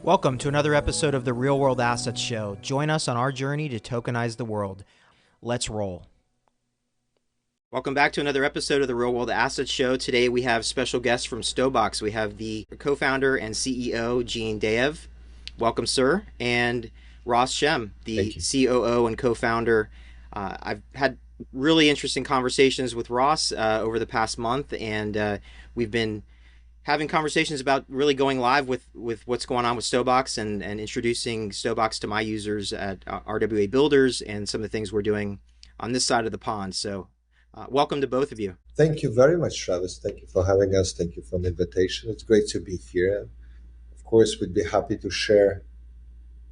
Welcome to another episode of the Real World Assets Show. Join us on our journey to tokenize the world. Let's roll. Welcome back to another episode of the Real World Assets Show. Today we have special guests from Stobox. We have the co-founder and CEO, Gene Dev. Welcome, sir. And Ross Shem, the COO and co-founder. I've had really interesting conversations with Ross over the past month, and we've been having conversations about really going live with what's going on with Stobox and introducing Stobox to my users at RWA Builders and some of the things we're doing on this side of the pond. So welcome to both of you. Thank you very much, Travis. Thank you for having us. Thank you for the invitation. It's great to be here. Of course, we'd be happy to share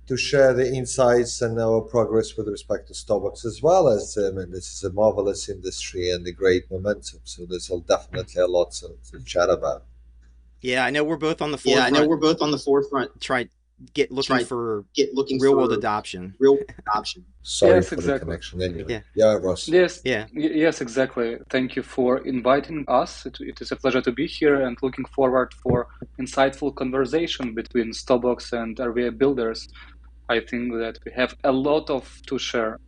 the insights and our progress with respect to Stobox, as well as this is a marvelous industry and a great momentum. So there's definitely a lot to chat about. Yeah, I know we're both on the forefront. Looking for real world adoption. Sorry yes, for exactly. the connection. Anyway. Yeah, Ross. Yes, exactly. Thank you for inviting us. It is a pleasure to be here and looking forward for insightful conversation between Stobox and RWA Builders. I think that we have a lot to share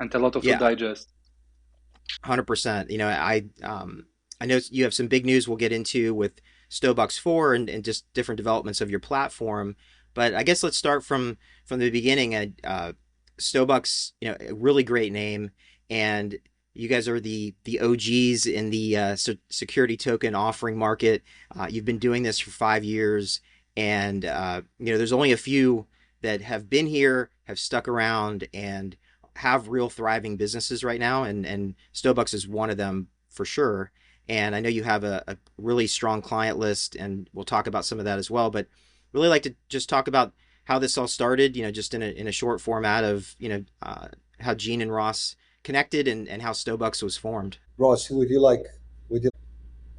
and a lot to digest. 100%. You know, I know you have some big news we'll get into with Stobox 4 and just different developments of your platform. But I guess let's start from the beginning. Stobox, a really great name, and you guys are the OGs in the security token offering market. You've been doing this for 5 years, and there's only a few that have been here, have stuck around, and have real thriving businesses right now. And Stobox is one of them for sure. And I know you have a really strong client list, and we'll talk about some of that as well. But really like to just talk about how this all started, just in a short format of, how Gene and Ross connected and how Stobox was formed. Ross, would you like?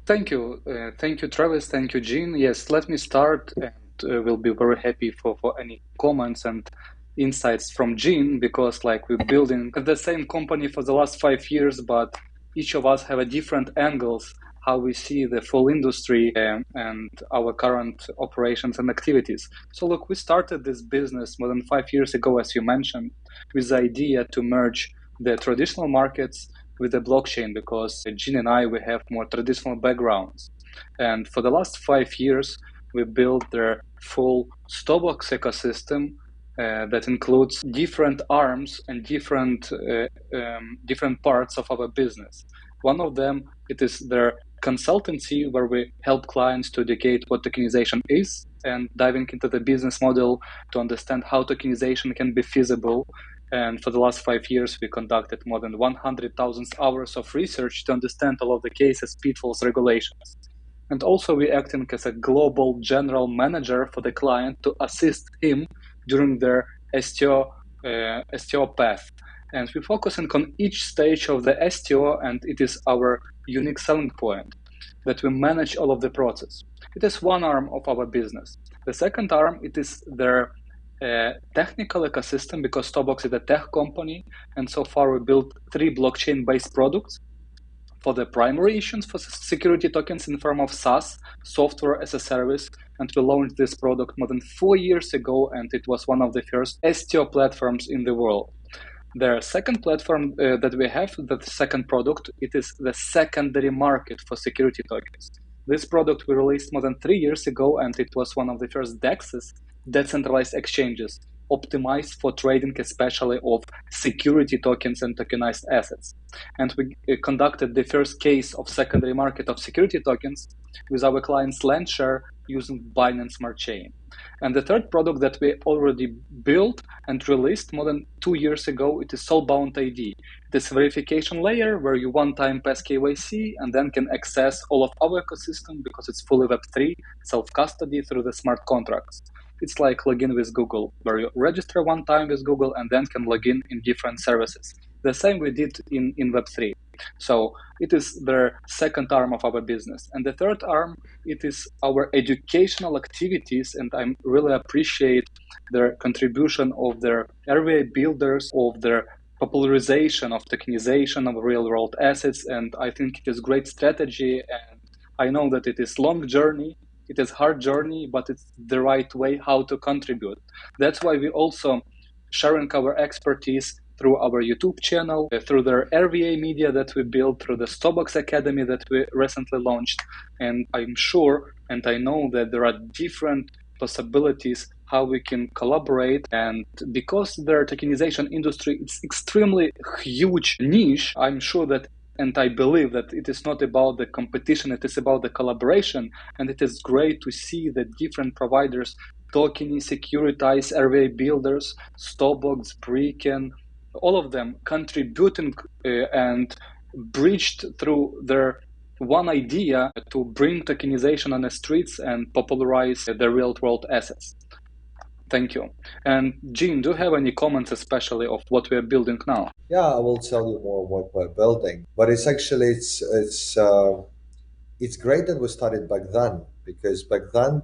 Thank you. Thank you, Travis. Thank you, Gene. Yes, let me start, and we'll be very happy for any comments and insights from Gene, because we're building the same company for the last 5 years, but each of us have a different angles, how we see the full industry and our current operations and activities. So look, we started this business more than 5 years ago, as you mentioned, with the idea to merge the traditional markets with the blockchain, because Gene and I, we have more traditional backgrounds. And for the last 5 years, we built the full Stobox ecosystem that includes different arms and different parts of our business. One of them, it is the consultancy, where we help clients to educate what tokenization is and diving into the business model to understand how tokenization can be feasible. And for the last 5 years, we conducted more than 100,000 hours of research to understand all of the cases, pitfalls, regulations. And also we acting as a global general manager for the client to assist him during their STO path. And we're focusing on each stage of the STO, and it is our unique selling point that we manage all of the process. It is one arm of our business. The second arm, it is their technical ecosystem, because Stobox is a tech company, and so far we built 3 blockchain-based products for the primary issues for security tokens in form of SaaS, software as a service, and we launched this product more than 4 years ago, and it was one of the first STO platforms in the world. The second platform that we have, the second product, it is the secondary market for security tokens. This product we released more than 3 years ago, and it was one of the first DEXs, decentralized exchanges, optimized for trading, especially of security tokens and tokenized assets. And we conducted the first case of secondary market of security tokens with our clients Landshare using Binance Smart Chain. And the third product that we already built and released more than 2 years ago, it is Soulbound ID. This verification layer where you one-time pass KYC and then can access all of our ecosystem, because it's fully Web3, self-custody through the smart contracts. It's like login with Google, where you register one time with Google and then can log in different services. The same we did in Web3. So it is the second arm of our business. And the third arm, it is our educational activities, and I really appreciate the contribution of the RWA Builders, of their popularization of tokenization of real-world assets, and I think it is great strategy, and I know that it is long journey. It is hard journey, but it's the right way how to contribute. That's why we also sharing our expertise through our YouTube channel, through the RVA media that we built, through the Stobox Academy that we recently launched. And I'm sure and I know that there are different possibilities how we can collaborate. And because the tokenization industry is extremely huge niche, I'm sure that and I believe that it is not about the competition, it is about the collaboration. And it is great to see that different providers, Tokeny, Securitize, RVA builders, Stobox, Bricken, all of them contributing and bridged through their one idea to bring tokenization on the streets and popularize the real world assets. Thank you. And Gene, do you have any comments, especially of what we are building now? Yeah, I will tell you more what we're building, but it's actually it's great that we started back then, because back then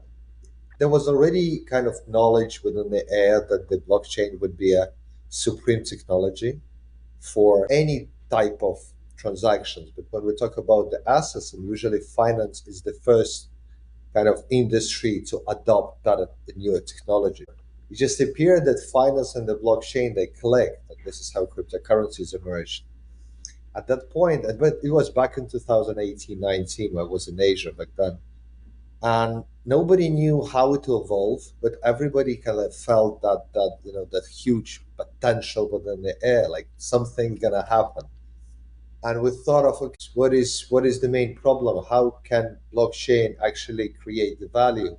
there was already kind of knowledge within the air that the blockchain would be a supreme technology for any type of transactions. But when we talk about the assets, and usually finance is the first kind of industry to adopt that new technology. It just appeared that finance and the blockchain they clicked, and this is how cryptocurrencies emerged. At that point, but it was back in 2018, 19, when I was in Asia back then, and nobody knew how to evolve, but everybody kind of felt that huge potential within the air, like something gonna happen. And we thought of, okay, what is the main problem? How can blockchain actually create the value?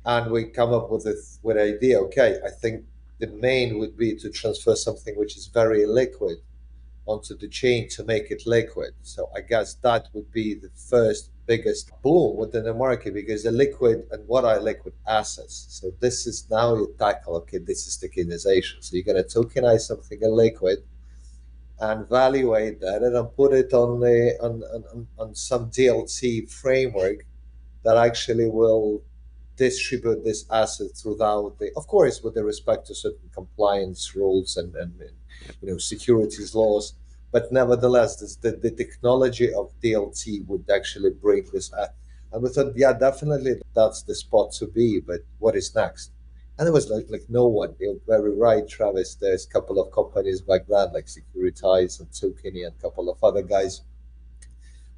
And we come up with an idea. Okay, I think the main would be to transfer something which is very liquid onto the chain to make it liquid. So I guess that would be the first biggest boom within the market, because the liquid, and what are liquid assets? So this is now you tackle, okay, this is tokenization. So you're going to tokenize something in liquid and valuate that and put it on some DLT framework that actually will distribute this asset throughout the, of course, with the respect to certain compliance rules and securities laws. But nevertheless, the technology of DLT would actually bring this. And we thought, yeah, definitely that's the spot to be. But what is next? And it was like no one. You're very right, Travis. There's a couple of companies back then, like Securitize and Tokeny and a couple of other guys,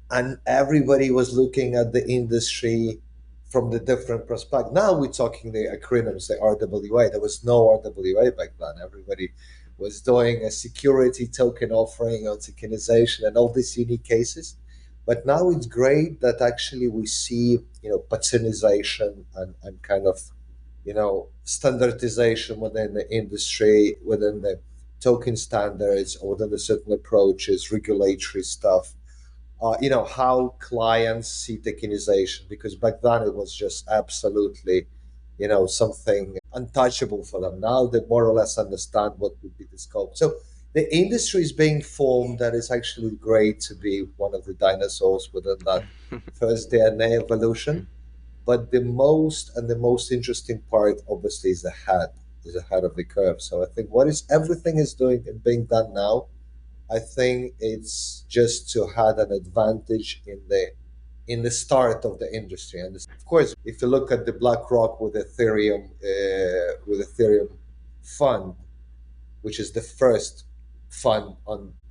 and everybody was looking at the industry from the different perspective. Now we're talking the acronyms, the RWA. There was no RWA back then. Everybody was doing a security token offering on tokenization and all these unique cases. But now it's great that actually we see, patronization and kind of, standardization within the industry, within the token standards, or within the certain approaches, regulatory stuff, how clients see tokenization, because back then it was just absolutely, something untouchable for them. Now they more or less understand what would be the scope. So the industry is being formed, that is actually great to be one of the dinosaurs within that first DNA evolution. But the most interesting part obviously is ahead of the curve. So I think what is everything is doing and being done now, I think it's just to have an advantage in the start of the industry. And of course, if you look at the BlackRock with Ethereum fund, which is the first fund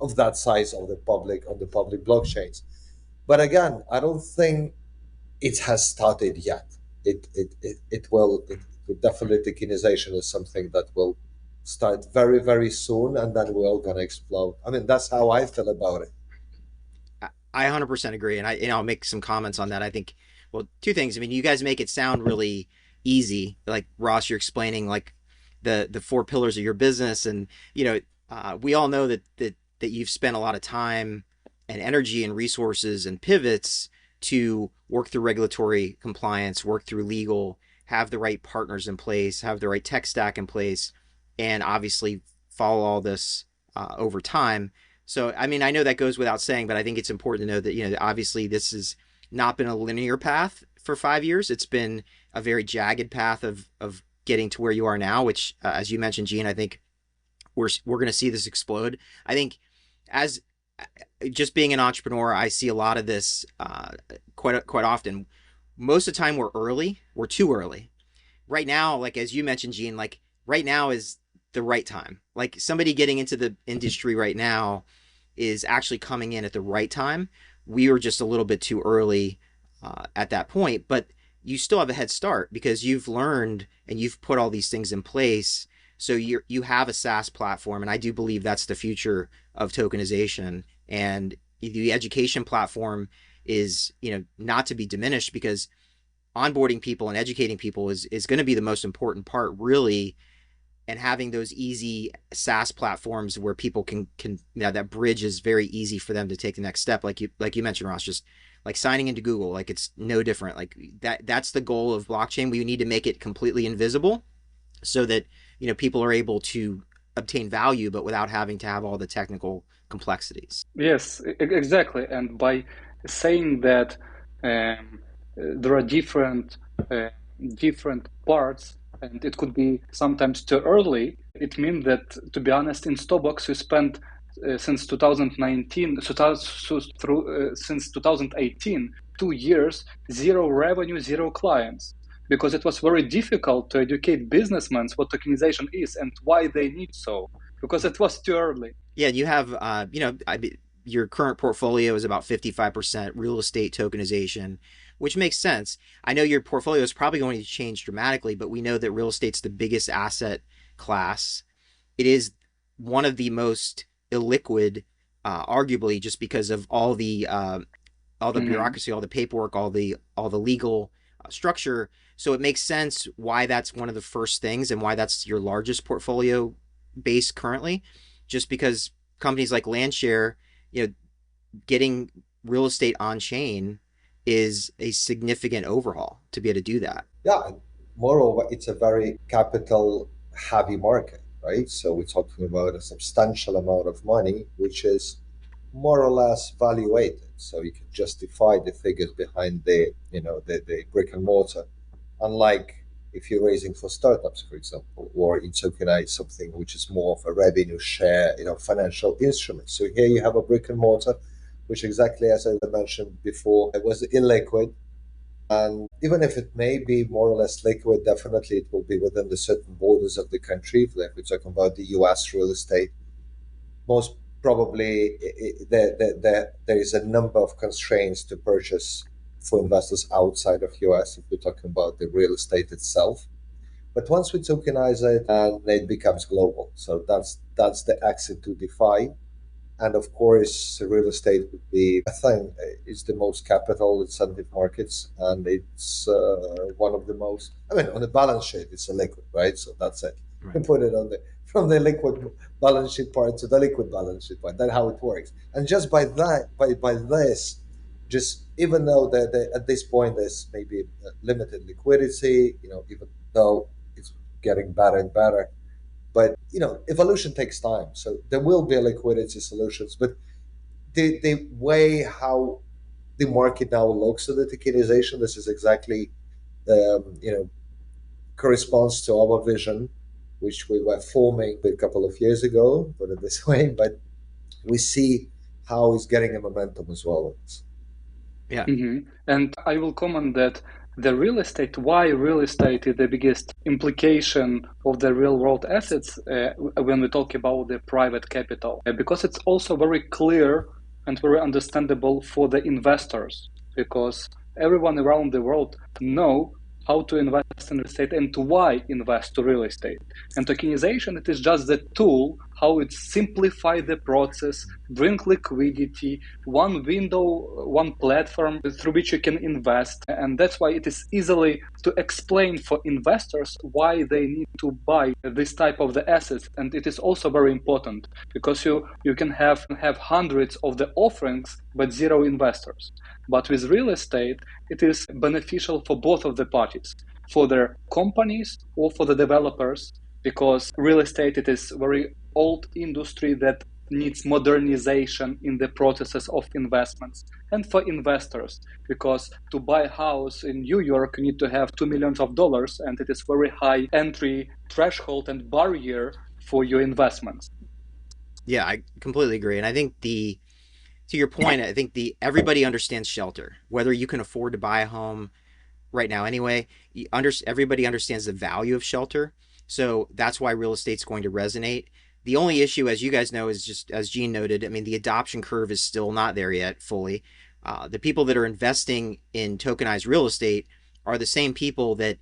of that size on the public blockchains. But again, I don't think it has started yet. It definitely, tokenization is something that will start very, very soon, and then we're all gonna explode. I mean, that's how I feel about it. I 100% agree, and I'll make some comments on that. I think, well, two things. I mean, you guys make it sound really easy, like Ross, you're explaining like the four pillars of your business, and we all know that you've spent a lot of time and energy and resources and pivots to work through regulatory compliance, work through legal, have the right partners in place, have the right tech stack in place, and obviously follow all this over time. So, I mean, I know that goes without saying, but I think it's important to know that, obviously this has not been a linear path for 5 years. It's been a very jagged path of getting to where you are now, which, as you mentioned, Gene, I think we're going to see this explode. I think as just being an entrepreneur, I see a lot of this quite often. most of the time we're early, we're too early. Right now, like as you mentioned, Gene, like right now is the right time. Like somebody getting into the industry right now is actually coming in at the right time. We were just a little bit too early at that point, but you still have a head start because you've learned and you've put all these things in place. So you have a SaaS platform, and I do believe that's the future of tokenization. And the education platform is not to be diminished because onboarding people and educating people is going to be the most important part, really, and having those easy SaaS platforms where people can that bridge is very easy for them to take the next step. Like you mentioned, Ross, just like signing into Google, like it's no different. Like that's the goal of blockchain. We need to make it completely invisible so that people are able to obtain value, but without having to have all the technical complexities. Yes, exactly. And by saying that um, there are uh, different parts, and it could be sometimes too early, it means that, to be honest, in Stobox we spent since 2019, since 2018, 2 years, zero revenue, zero clients, because it was very difficult to educate businessmen what tokenization is and why they need so, because it was too early. Yeah, you have, your current portfolio is about 55% real estate tokenization, which makes sense. I know your portfolio is probably going to change dramatically, but we know that real estate's the biggest asset class. It is one of the most illiquid, arguably, just because of all the Mhm. bureaucracy, all the paperwork, all the legal structure. So it makes sense why that's one of the first things and why that's your largest portfolio base currently, just because companies like Landshare, you know, getting real estate on chain is a significant overhaul to be able to do that. Yeah, and moreover, it's a very capital heavy market, right? So we're talking about a substantial amount of money, which is more or less valuated. So you can justify the figures behind the brick and mortar. Unlike if you're raising for startups, for example, or in tokenize something which is more of a revenue share, financial instrument. So here you have a brick and mortar, which exactly as I mentioned before, it was illiquid, and even if it may be more or less liquid, definitely it will be within the certain borders of the country. Like we're talking about the US real estate, most probably there is a number of constraints to purchase for investors outside of US if we're talking about the real estate itself. But once we tokenize it, and it becomes global. So that's the exit to DeFi, and of course, real estate would be a thing. It's the most capital incentive markets, and it's one of the most. I mean, on the balance sheet, it's a liquid, right? So that's it. You Right. put it on the from the liquid balance sheet part to the liquid balance sheet part. That's how it works. And just by that, by this, just even though at this point there's maybe limited liquidity, even though it's getting better and better, but evolution takes time, so there will be liquidity solutions. But the way how the market now looks at the tokenization, this is exactly corresponds to our vision, which we were forming a couple of years ago, put it this way. But we see how it's getting a momentum as well. Yeah. And I will comment that why real estate is the biggest implication of the real world assets when we talk about the private capital, because it's also very clear and very understandable for the investors, because everyone around the world know how to invest in real estate and why invest to real estate. And tokenization, it is just the tool how it simplify the process, bring liquidity, one window, one platform through which you can invest. And that's why it is easily to explain for investors why they need to buy this type of the assets. And it is also very important because you can have hundreds of the offerings but zero investors. But with real estate, it is beneficial for both of the parties, for their companies or for the developers, because real estate, it is very old industry that needs modernization in the processes of investments, and for investors, because to buy a house in New York you need to have $2 million, and it is very high entry threshold and barrier for your investments. Yeah, I completely agree. And I think to your point, I think everybody understands shelter, whether you can afford to buy a home, right now anyway. Everybody understands the value of shelter, so that's why real estate's going to resonate. The only issue, as you guys know, is just as Gene noted. I mean, the adoption curve is still not there yet fully. The people that are investing in tokenized real estate are the same people that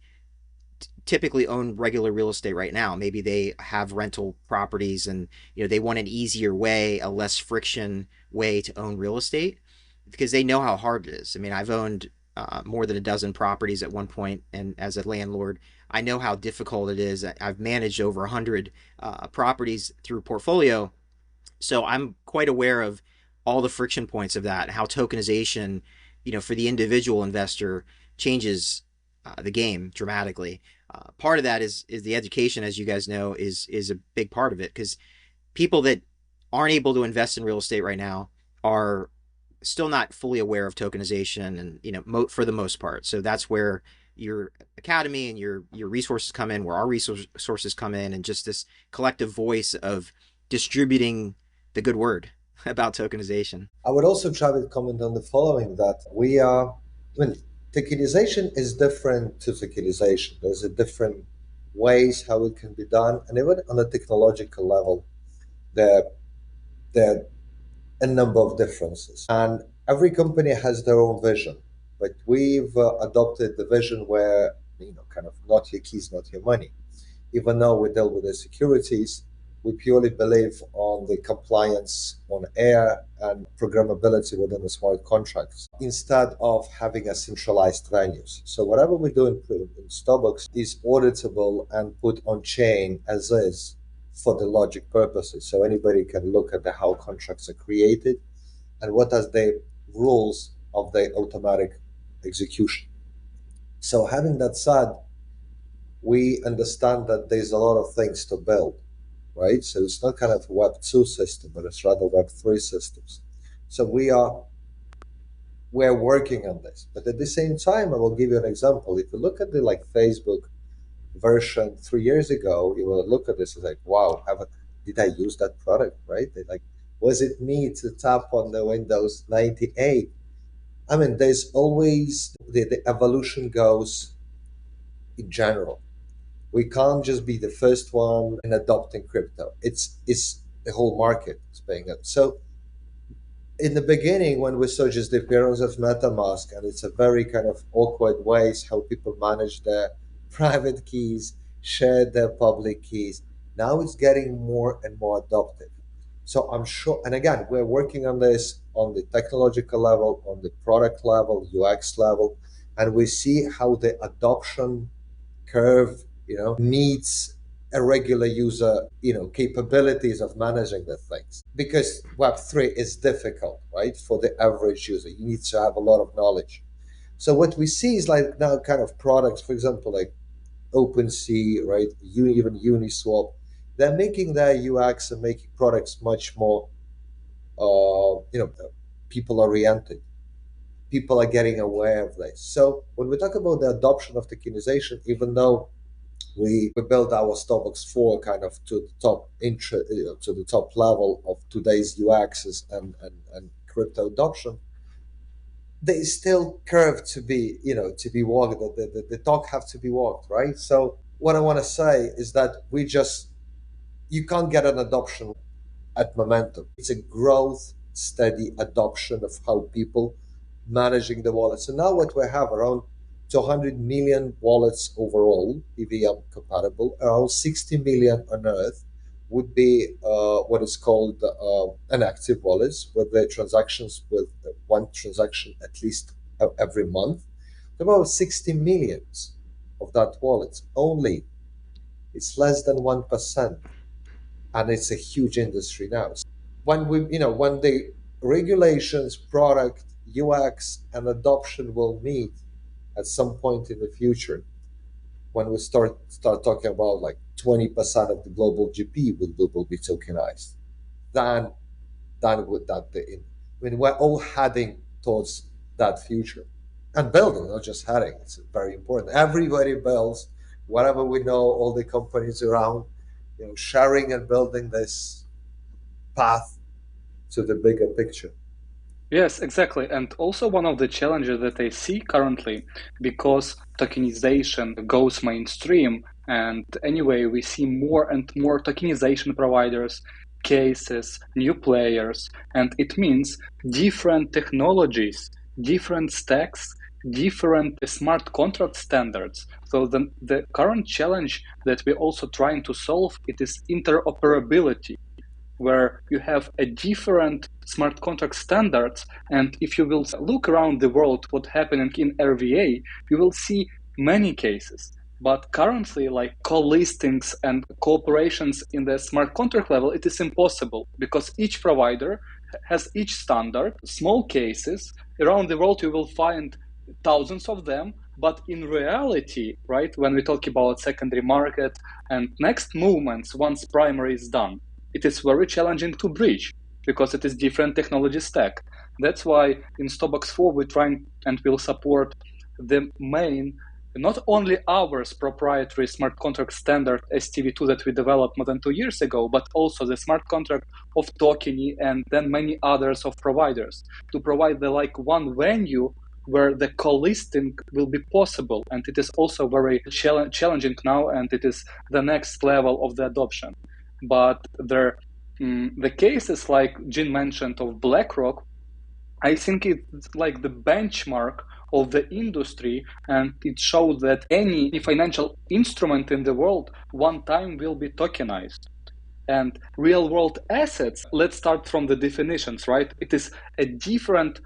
typically own regular real estate right now. Maybe they have rental properties and they want an easier way, a less friction way to own real estate because they know how hard it is. I mean, I've owned more than a dozen properties at one point, and as a landlord, I know how difficult it is. I've managed over 100 properties through portfolio, so I'm quite aware of all the friction points of that, how tokenization, for the individual investor changes the game dramatically. Part of that is the education, as you guys know, is a big part of it because people that aren't able to invest in real estate right now are still not fully aware of tokenization, and for the most part. So that's where your academy and your resources come in, where our resources come in, and just this collective voice of distributing the good word about tokenization. I would also try to comment on the following that we are, I mean, tokenization is different to tokenization. There's a different ways how it can be done. And even on a technological level, there, there a number of differences. And every company has their own vision. But we've adopted the vision where, kind of not your keys, not your money. Even though we deal with the securities, we purely believe on the compliance on air and programmability within the smart contracts instead of having a centralized venues. So whatever we do in Stobox is auditable and put on chain as is for the logic purposes. So anybody can look at how contracts are created and what are the rules of the automatic execution. So having that said, we understand that there's a lot of things to build, right? So it's not kind of a Web 2 system, but it's rather Web 3 systems. So we're working on this. But at the same time, I will give you an example. If you look at the Facebook version 3 years ago, you will look at this and like, wow, did I use that product, right? Was it me to tap on the Windows 98? I mean, there's always the evolution goes in general. We can't just be the first one in adopting crypto. It's the whole market is paying up. So in the beginning, when we saw just the appearance of MetaMask, and it's a very kind of awkward ways how people manage their private keys, share their public keys. Now it's getting more and more adopted. So I'm sure, and again, we're working on this on the technological level, on the product level, UX level, and we see how the adoption curve, needs a regular user, capabilities of managing the things. Because Web3 is difficult, right? For the average user, you need to have a lot of knowledge. So what we see is like now kind of products, for example, like OpenSea, right? Even Uniswap, they're making their UX and making products much more, people oriented. People are getting aware of this. So when we talk about the adoption of tokenization, even though we built our Stobox 4 kind of to the top to the top level of today's UXs and crypto adoption, there is still curve to be walked. The talk have to be walked, right? So what I want to say is that you can't get an adoption at momentum. It's a growth, steady adoption of how people managing the wallet. So now what we have around 200 million wallets overall, EVM compatible, around 60 million on Earth would be what is called an active wallets, with the transactions with one transaction at least every month. About 60 millions of that wallet only. It's less than 1%, and it's a huge industry now. When the regulations, product, UX, and adoption will meet at some point in the future, when we start talking about like 20% of the global GP will be tokenized, then would that be in? I mean, we're all heading towards that future and building, not just heading. It's very important. Everybody builds, whatever we know, all the companies around, sharing and building this path to the bigger picture. Yes, exactly. And also one of the challenges that I see currently, because tokenization goes mainstream, and anyway, we see more and more tokenization providers, cases, new players, and it means different technologies, different stacks, different smart contract standards. So the current challenge that we're also trying to solve, it is interoperability, where you have a different smart contract standards. And if you will look around the world what's happening in RVA, you will see many cases. But currently, like co-listings and cooperations in the smart contract level, it is impossible because each provider has each standard. Small cases around the world, you will find thousands of them. But in reality, right, when we talk about secondary market and next movements, once primary is done, it is very challenging to breach because it is different technology stack. That's why in Stobox 4 we're trying and will support the main, not only ours proprietary smart contract standard STV2 that we developed more than 2 years ago, but also the smart contract of Tokeny and then many others of providers to provide the like one venue where the co-listing will be possible. And it is also very challenging now, and it is the next level of the adoption. But the cases like Jin mentioned of BlackRock, I think it's like the benchmark of the industry, and it shows that any financial instrument in the world one time will be tokenized. And real world assets, let's start from the definitions, right? It is a different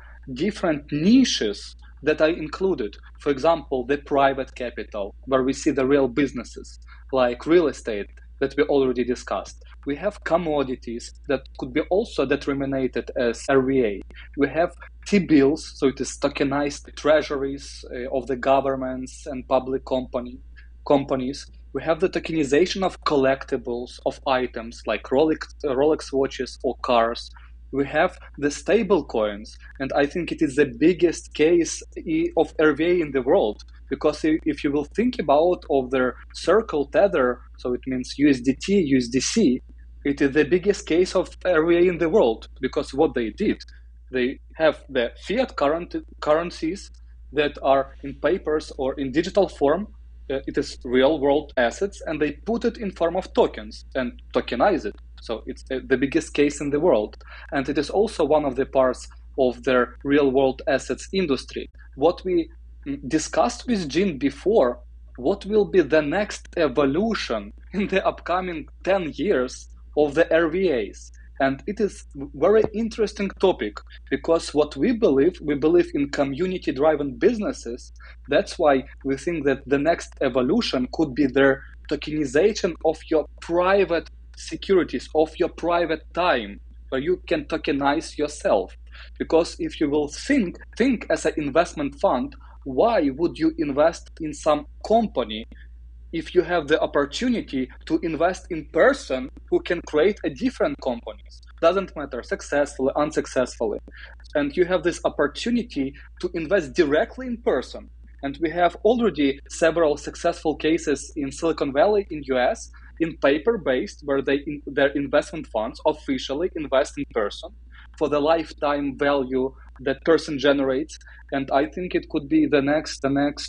niches that are included. For example, the private capital, where we see the real businesses like real estate that we already discussed. We have commodities that could be also determined as RVA. We have T-bills, so it is tokenized treasuries of the governments and public companies. We have the tokenization of collectibles of items like Rolex watches or cars. We have the stable coins, and I think it is the biggest case of RVA in the world, because if you will think about of their circle tether, so it means USDT, USDC, it is the biggest case of RVA in the world, because what they did, they have the fiat currencies that are in papers or in digital form. It is real world assets, and they put it in form of tokens and tokenize it. So it's the biggest case in the world, and it is also one of the parts of their real world assets industry. What we discussed with Jin before, what will be the next evolution in the upcoming 10 years of the RVAs? And it is very interesting topic, because what we believe in community driven businesses. That's why we think that the next evolution could be the tokenization of your private securities, of your private time, where you can tokenize yourself. Because if you will think as an investment fund, why would you invest in some company if you have the opportunity to invest in person who can create a different companies? Doesn't matter successfully, unsuccessfully, and you have this opportunity to invest directly in person. And we have already several successful cases in Silicon Valley in US in paper based, where their investment funds officially invest in person for the lifetime value that person generates. And I think it could be the next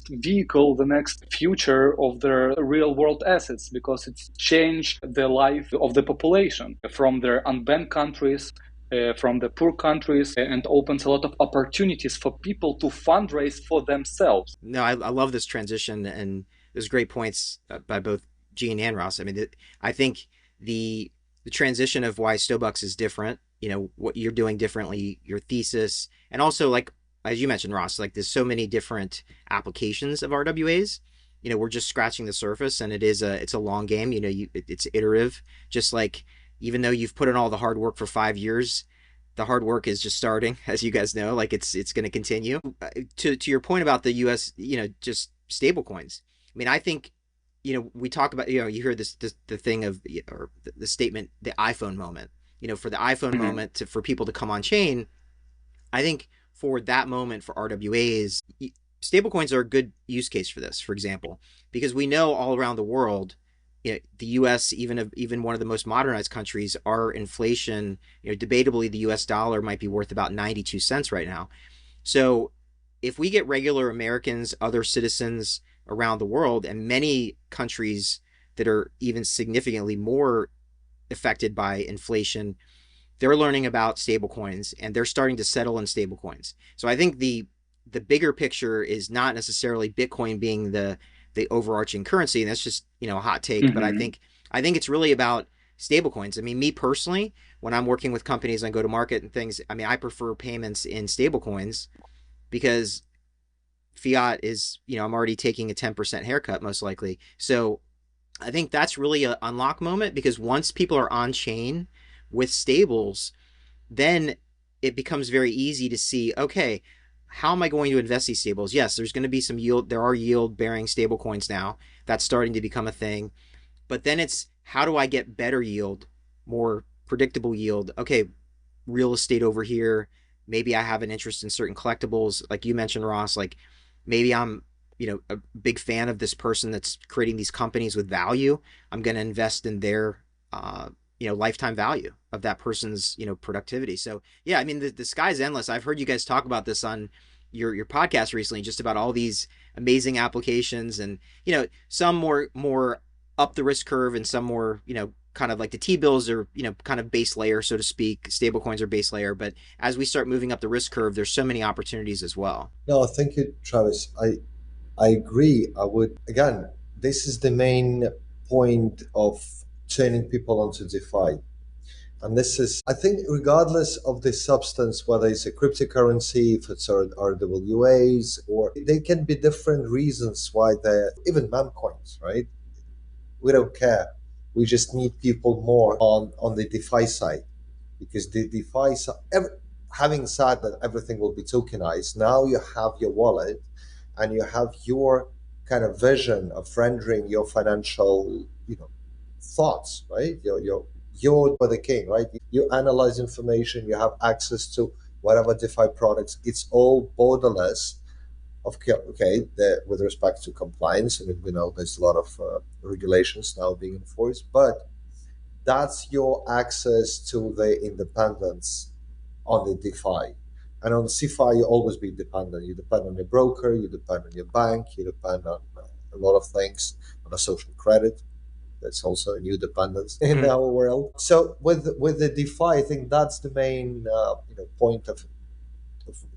vehicle, the next future of the real world assets, because it's changed the life of the population from their unbanked countries, from the poor countries, and opens a lot of opportunities for people to fundraise for themselves. No, I love this transition, and there's great points by both Gene and Ross. I mean, I think the the transition of why Stobucks is different, what you're doing differently, your thesis, and also like as you mentioned, Ross, like there's so many different applications of RWAs. We're just scratching the surface, and it's a long game. It's iterative. Just like even though you've put in all the hard work for 5 years, the hard work is just starting, as you guys know. Like it's going to continue. To your point about the U.S., just stable coins. I mean, I think we talk about you hear this the thing of or the statement, the iPhone moment. For the iPhone Mm-hmm. moment for people to come on chain, I think for that moment for RWAs, stablecoins are a good use case for this. For example, because we know all around the world, the U.S., even one of the most modernized countries, our inflation, debatably the U.S. dollar might be worth about 92 cents right now. So if we get regular Americans, other citizens around the world, and many countries that are even significantly more affected by inflation, they're learning about stablecoins and they're starting to settle in stablecoins. So I think the bigger picture is not necessarily Bitcoin being the overarching currency, and that's just a hot take. But I Mm-hmm. think it's really about stablecoins. I mean, me personally, when I'm working with companies and go to market and things, I mean, I prefer payments in stablecoins because fiat is, I'm already taking a 10% haircut most likely. So I think that's really an unlock moment, because once people are on chain with stables, then it becomes very easy to see, okay, how am I going to invest these stables? Yes, there's going to be some yield. There are yield bearing stable coins now. That's starting to become a thing. But then it's, how do I get better yield, more predictable yield? Okay, real estate over here. Maybe I have an interest in certain collectibles, like you mentioned, Ross. Like maybe I'm, a big fan of this person that's creating these companies with value. I'm going to invest in their, lifetime value of that person's, productivity. So yeah, I mean, the sky's endless. I've heard you guys talk about this on your podcast recently, just about all these amazing applications, and some more up the risk curve, and some more, kind of like the T-bills are, kind of base layer, so to speak. Stable coins are base layer. But as we start moving up the risk curve, there's so many opportunities as well. No, thank you, Travis. I agree. I would again. This is the main point of turning people onto DeFi. And this is, I think, regardless of the substance, whether it's a cryptocurrency, if it's RWAs, or they can be different reasons why they're even meme coins, right? We don't care. We just need people more on the DeFi side, because the DeFi side, having said that everything will be tokenized, now you have your wallet and you have your kind of vision of rendering your financial, thoughts, right? You're the king, right? You analyze information, you have access to whatever DeFi products. It's all borderless. Okay, with respect to compliance, I mean, we know there's a lot of regulations now being enforced, but that's your access to the independence on the DeFi. And on CeFi, you always be dependent. You depend on your broker, you depend on your bank, you depend on a lot of things, on a social credit. That's also a new dependence in Mm-hmm. our world. So with the DeFi, I think that's the main point of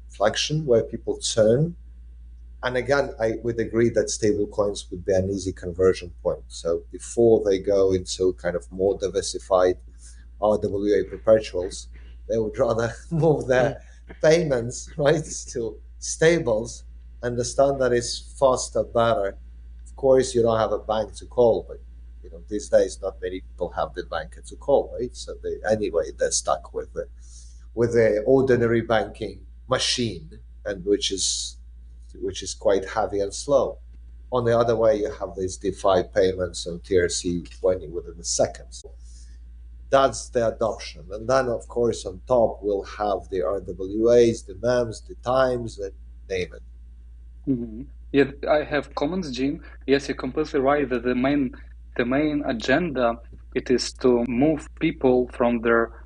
inflection where people turn. And again, I would agree that stable coins would be an easy conversion point. So before they go into kind of more diversified RWA perpetuals, they would rather move their payments right to stables, understand that it's faster, better. Of course, you don't have a bank to call, but these days not many people have the bank to call, right? So they're stuck with the ordinary banking machine, and which is quite heavy and slow. On the other way, you have these DeFi payments and TRC20 within a second. That's the adoption. And then, of course, on top, we'll have the RWAs, the MEMS, the times, and name it. Mm-hmm. Yeah, I have comments, Gene. Yes, you're completely right that the main agenda it is to move people from their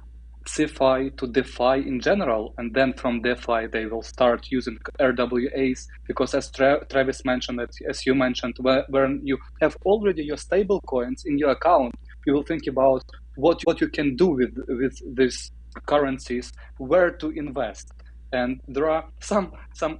CeFi to DeFi in general, and then from DeFi they will start using RWAs, because as Travis mentioned, as you mentioned, when you have already your stable coins in your account, you will think about what you can do with these currencies, where to invest. And there are some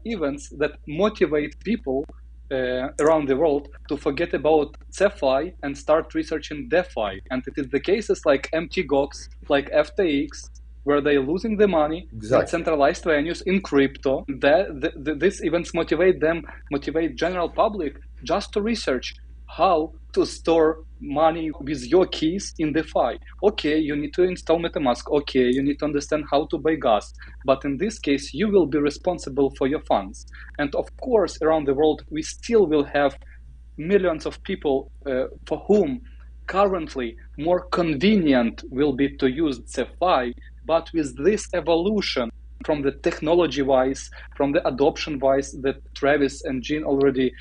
events that motivate people around the world to forget about CeFi and start researching DeFi. And it is the cases like MTGOX, like FTX, where they're losing the money in Exactly. centralized venues in crypto. These events motivate general public just to research how to store money with your keys in DeFi. Okay, you need to install MetaMask. Okay, you need to understand how to buy gas. But in this case, you will be responsible for your funds. And of course, around the world, we still will have millions of people for whom currently more convenient will be to use CeFi. But with this evolution from the technology wise, from the adoption wise that Travis and Jean already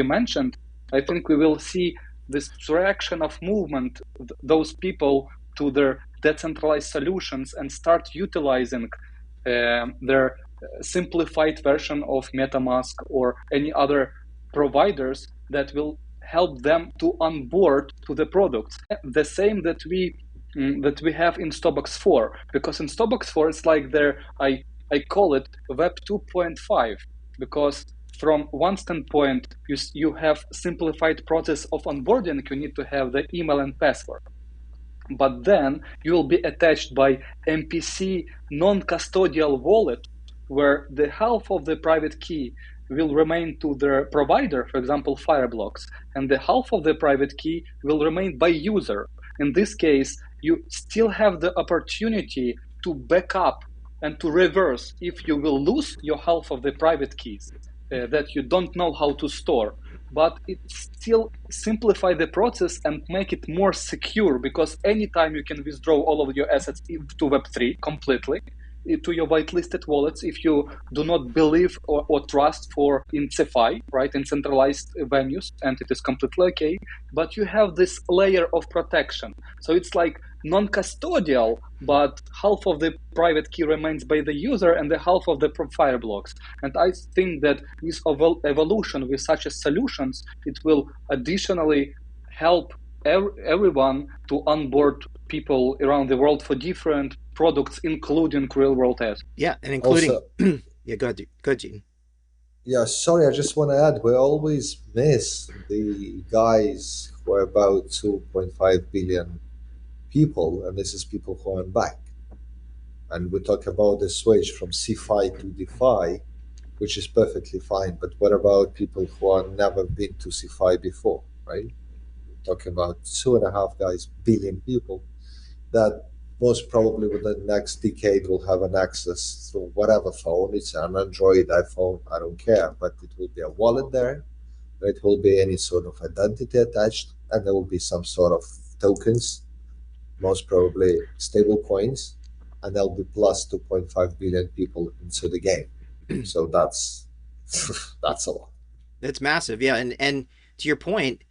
mentioned, I think we will see this direction of movement, those people to their decentralized solutions and start utilizing their simplified version of MetaMask or any other providers that will help them to onboard to the products. The same that we have in Stobox 4, because in Stobox 4 it's like I call it Web 2.5, because from one standpoint you have simplified process of onboarding. You need to have the email and password, but then you will be attached by MPC non-custodial wallet, where the half of the private key will remain to the provider, for example, Fireblocks, and the half of the private key will remain by user. In this case, you still have the opportunity to back up and to reverse if you will lose your half of the private keys that you don't know how to store, but it still simplify the process and make it more secure, because anytime you can withdraw all of your assets to Web3 completely to your whitelisted wallets if you do not believe or trust for in CeFi, right, in centralized venues, and it is completely okay. But you have this layer of protection. So it's like non-custodial, but half of the private key remains by the user and the half of the Fireblocks. And I think that with evolution, with such as solutions, it will additionally help everyone to onboard people around the world for different products, including real world assets. Yeah, and including Also, yeah, go ahead, Gene. yeah, sorry, I just want to add, we always miss the guys who are about 2.5 billion people, and this is people who are back. And we talk about the switch from CFI to DeFi, which is perfectly fine. But what about people who have never been to CFI before, right? We're talking about 2.5 billion people that most probably within the next decade will have an access to whatever phone. It's an Android, iPhone, I don't care, but it will be a wallet there. It will be any sort of identity attached, and there will be some sort of tokens, most probably stable coins, and there'll be plus 2.5 billion people into the game. So that's that's a lot. That's massive, yeah. And to your point,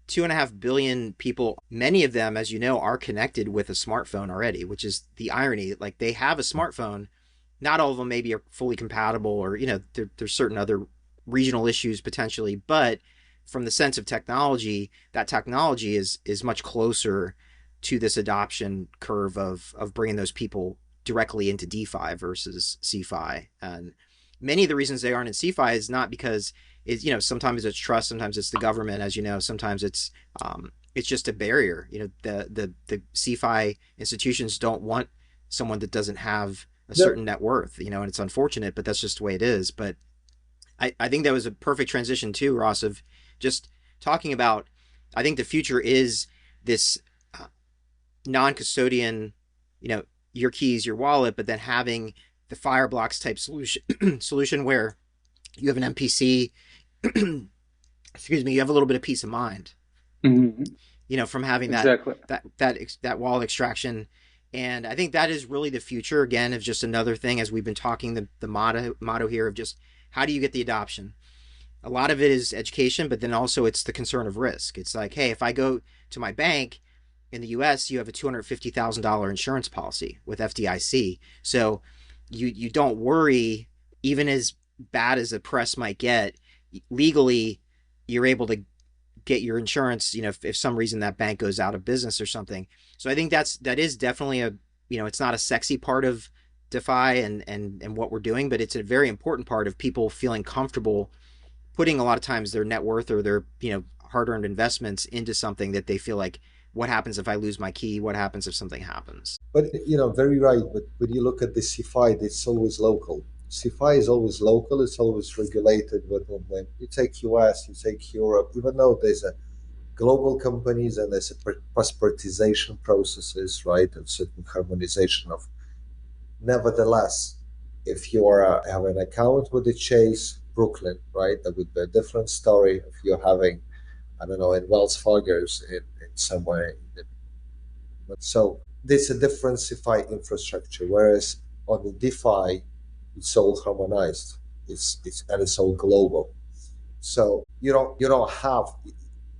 2.5 billion people, many of them, as you know, are connected with a smartphone already, which is the irony. Like they have a smartphone. Not all of them maybe are fully compatible, or there's certain other regional issues potentially, but from the sense of technology, that technology is much closer to this adoption curve of bringing those people directly into DeFi versus CeFi. And many of the reasons they aren't in CeFi is not because sometimes it's trust, sometimes it's the government, as you know, sometimes it's just a barrier. The CeFi institutions don't want someone that doesn't have a Yep. certain net worth, and it's unfortunate, but that's just the way it is. But I think that was a perfect transition too, Ross, of just talking about, I think the future is this non-custodian, your keys, your wallet, but then having the Fireblocks type solution where you have an MPC, excuse me, you have a little bit of peace of mind, Mm-hmm. from having Exactly. that wallet extraction. And I think that is really the future, again, of just another thing, as we've been talking, the motto here of just how do you get the adoption? A lot of it is education, but then also it's the concern of risk. It's like, hey, if I go to my bank in the US, you have a $250,000 insurance policy with FDIC. So you don't worry, even as bad as the press might get, legally, you're able to get your insurance, if some reason that bank goes out of business or something. So I think that is definitely it's not a sexy part of DeFi and what we're doing, but it's a very important part of people feeling comfortable putting a lot of times their net worth or their, hard-earned investments into something that they feel like, what happens if I lose my key? What happens if something happens? But very right. But when you look at the CFI, it's always local. CFI is always local. It's always regulated. But when you take US, you take Europe, even though there's a global companies and there's a passportization processes, right, and certain harmonization of. Nevertheless, if you have an account with the Chase Brooklyn, right, that would be a different story. If you're having, I don't know, in Wells Fargo's in somewhere. So there's a different CeFi infrastructure, whereas on the DeFi, it's all harmonized. It's all global. So you don't have.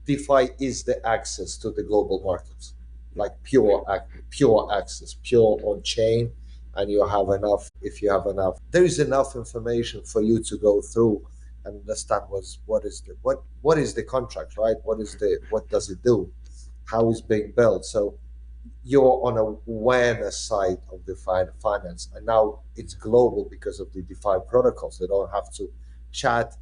DeFi is the access to the global markets, like pure access, pure on chain, and you have enough. If you have enough, there is enough information for you to go through and understand what is the contract, right? What does it do? How is being built? So you're on a awareness side of DeFi finance, and now it's global because of the DeFi protocols. They don't have to chat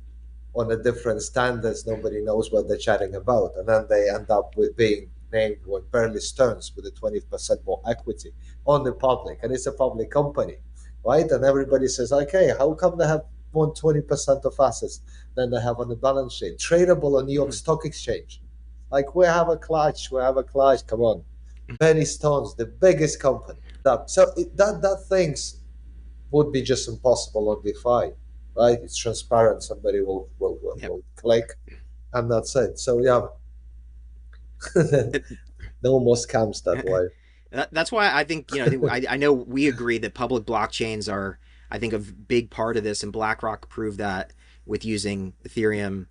on a different standards. Nobody knows what they're chatting about, and then they end up with being named with barely stones with a 20% more equity on the public, and it's a public company, right? And everybody says, okay, how come they have more 20% of assets than they have on the balance sheet, tradable on New York Stock Exchange? Like we have a clutch. Come on, Penny Stones, the biggest company. That things would be just impossible on DeFi, right? It's transparent. Somebody Yep. will click, and that's it. So yeah, no more scams that way. That's why I think I know we agree that public blockchains are I think a big part of this, and BlackRock proved that with using Ethereum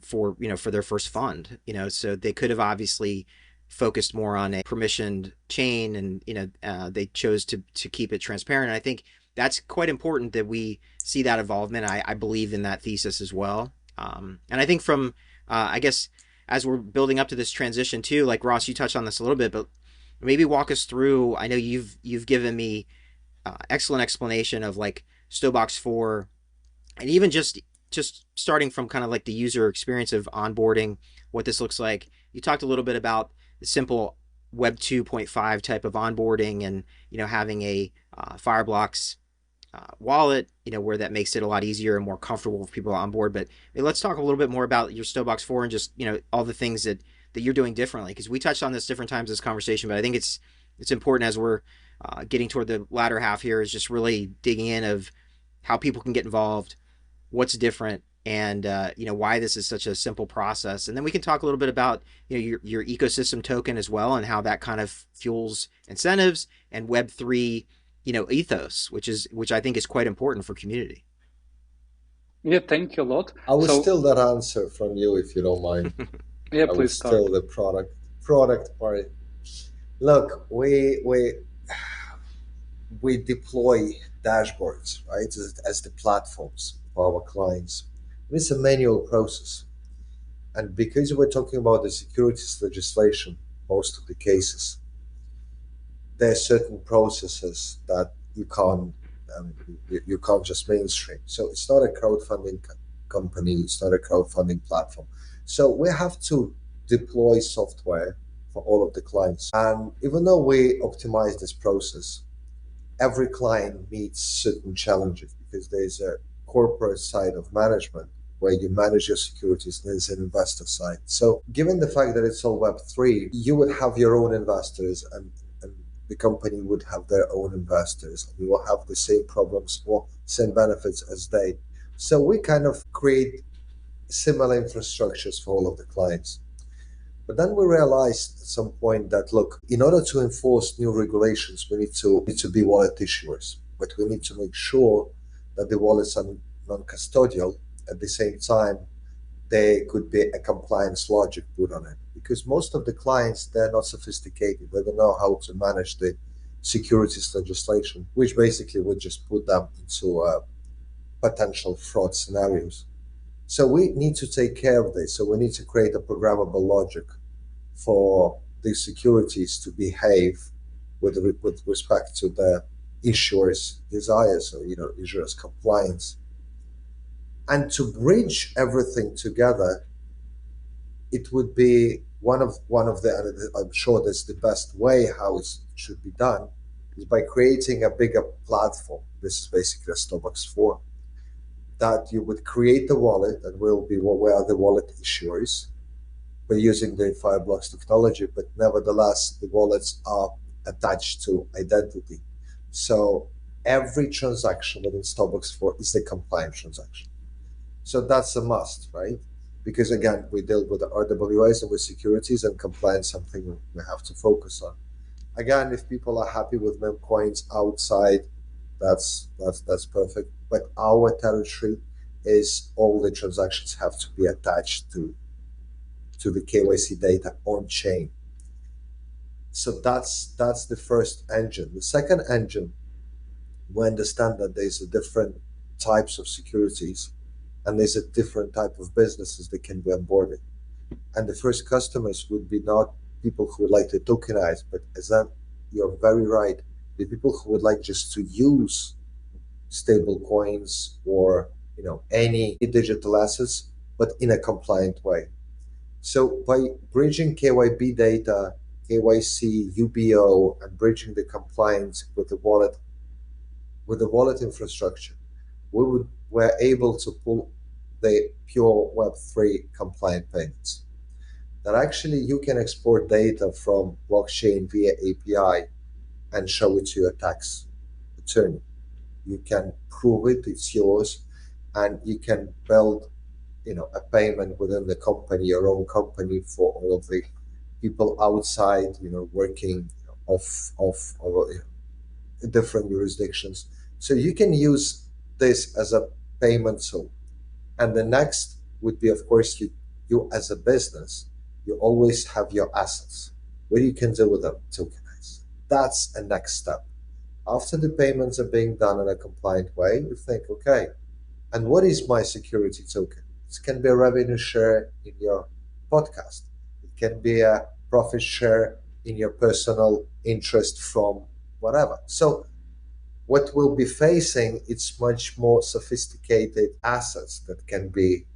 for for their first fund. So they could have obviously focused more on a permissioned chain, and they chose to keep it transparent. And I think that's quite important that we see that involvement. I believe in that thesis as well. And I think from I guess as we're building up to this transition too, like Ross, you touched on this a little bit, but maybe walk us through. I know you've given me excellent explanation of like Stobox 4, and even just starting from kind of like the user experience of onboarding, what this looks like. You talked a little bit about the simple Web 2.5 type of onboarding, and having a Fireblocks wallet, where that makes it a lot easier and more comfortable for people on board. But let's talk a little bit more about your Stobox 4 and just all the things that you're doing differently, because we touched on this different times in this conversation, but I think it's important as we're getting toward the latter half here, is just really digging in of how people can get involved, what's different, and why this is such a simple process. And then we can talk a little bit about your ecosystem token as well, and how that kind of fuels incentives and Web3 ethos, which I think is quite important for community. Yeah, thank you a lot. I will So steal that answer from you if you don't mind. yeah, I will please start. steal the product part. Look, we deploy dashboards, right, as the platforms for our clients. It's a manual process. And because we're talking about the securities legislation, most of the cases, there are certain processes that you can't just mainstream. So it's not a crowdfunding company, it's not a crowdfunding platform. So we have to deploy software for all of the clients. And even though we optimize this process, every client meets certain challenges because there's a corporate side of management where you manage your securities, and there's an investor side. So given the fact that it's all Web3, you would have your own investors, and the company would have their own investors, and you will have the same problems or same benefits as they. So we kind of create similar infrastructures for all of the clients. But then we realized at some point that, look, in order to enforce new regulations, we need to be wallet issuers, but we need to make sure that the wallets are non-custodial. At the same time, there could be a compliance logic put on it, because most of the clients, they're not sophisticated. They don't know how to manage the securities legislation, which basically would just put them into potential fraud scenarios. So we need to take care of this. So we need to create a programmable logic for the securities to behave with respect to the issuer's desires, or issuer's compliance, and to bridge everything together. It would be one of the, and I'm sure that's the best way how it should be done, is by creating a bigger platform. This is basically a Stobox 4, that you would create the wallet and will be where the wallet issuers. We're using the Fireblocks technology, but nevertheless, the wallets are attached to identity. So every transaction within Stobox 4 is a compliant transaction. So that's a must, right? Because again, we deal with the RWAs and with securities, and compliance something we have to focus on. Again, if people are happy with meme coins outside, that's perfect. But our territory is all the transactions have to be attached to to the KYC data on chain. So that's the first engine. The second engine, we understand that there's a different types of securities and there's a different type of businesses that can be onboarded. And the first customers would be not people who would like to tokenize, but as that you're very right, the people who would like just to use stable coins or any digital assets, but in a compliant way. So by bridging KYB data, KYC, UBO, and bridging the compliance with the wallet infrastructure, we're able to pull the pure Web3 compliant payments. That actually you can export data from blockchain via API and show it to your tax attorney. You can prove it, it's yours, and you can build a payment within the company, your own company, for all of the people outside, working of different jurisdictions. So you can use this as a payment tool. And the next would be, of course, you as a business, you always have your assets. What you can do with them? Tokenize. That's a next step. After the payments are being done in a compliant way, you think, okay, and what is my security token? It can be a revenue share in your podcast. It can be a profit share in your personal interest from whatever. So what we'll be facing, it's much more sophisticated assets that can be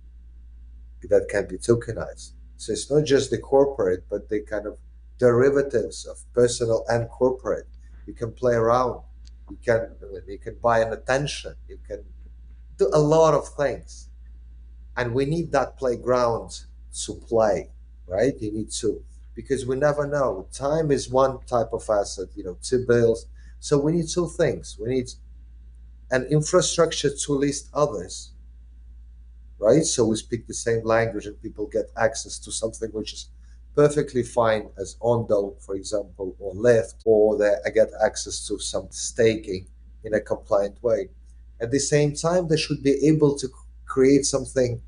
tokenized. So it's not just the corporate, but the kind of derivatives of personal and corporate. You can play around. You can buy an attention. You can do a lot of things, and we need that playground to play, right? You need to, because we never know. Time is one type of asset, two bills. So we need two things. We need an infrastructure to list others, right? So we speak the same language and people get access to something which is perfectly fine as Ondo, for example, or Lyft, or they get access to some staking in a compliant way. At the same time, they should be able to create something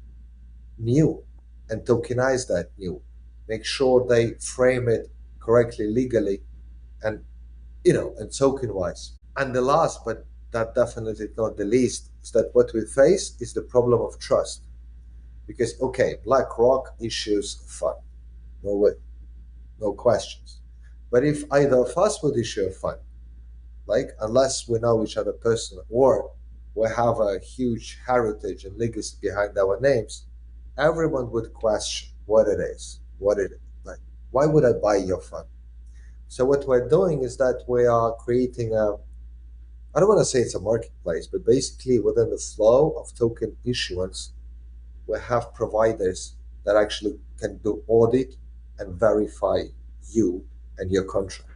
new and tokenize that new. Make sure they frame it correctly legally and and token wise. And the last, but that definitely not the least, is that what we face is the problem of trust. Because okay, BlackRock issues a fund. No way, no questions. But if either of us would issue a fund, like unless we know each other personally or we have a huge heritage and legacy behind our names, everyone would question what it is, what it is. Like, why would I buy your fund? So what we're doing is that we are creating I don't want to say it's a marketplace, but basically within the flow of token issuance, we have providers that actually can do audit and verify you and your contract.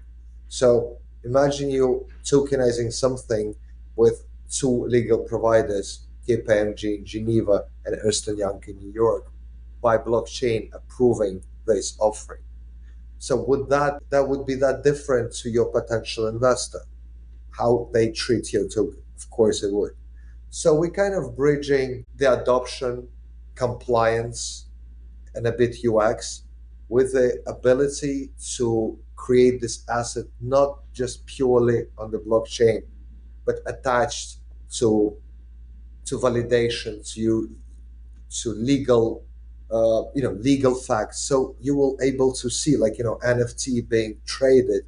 So imagine you tokenizing something with two legal providers, KPMG in Geneva and Ernst& Young in New York, by blockchain approving this offering. So would that would be that different to your potential investor? How they treat your token? Of course it would. So we kind of bridging the adoption, compliance, and a bit UX with the ability to create this asset not just purely on the blockchain, but attached to validation, to legal legal facts. So you will able to see, like, NFT being traded.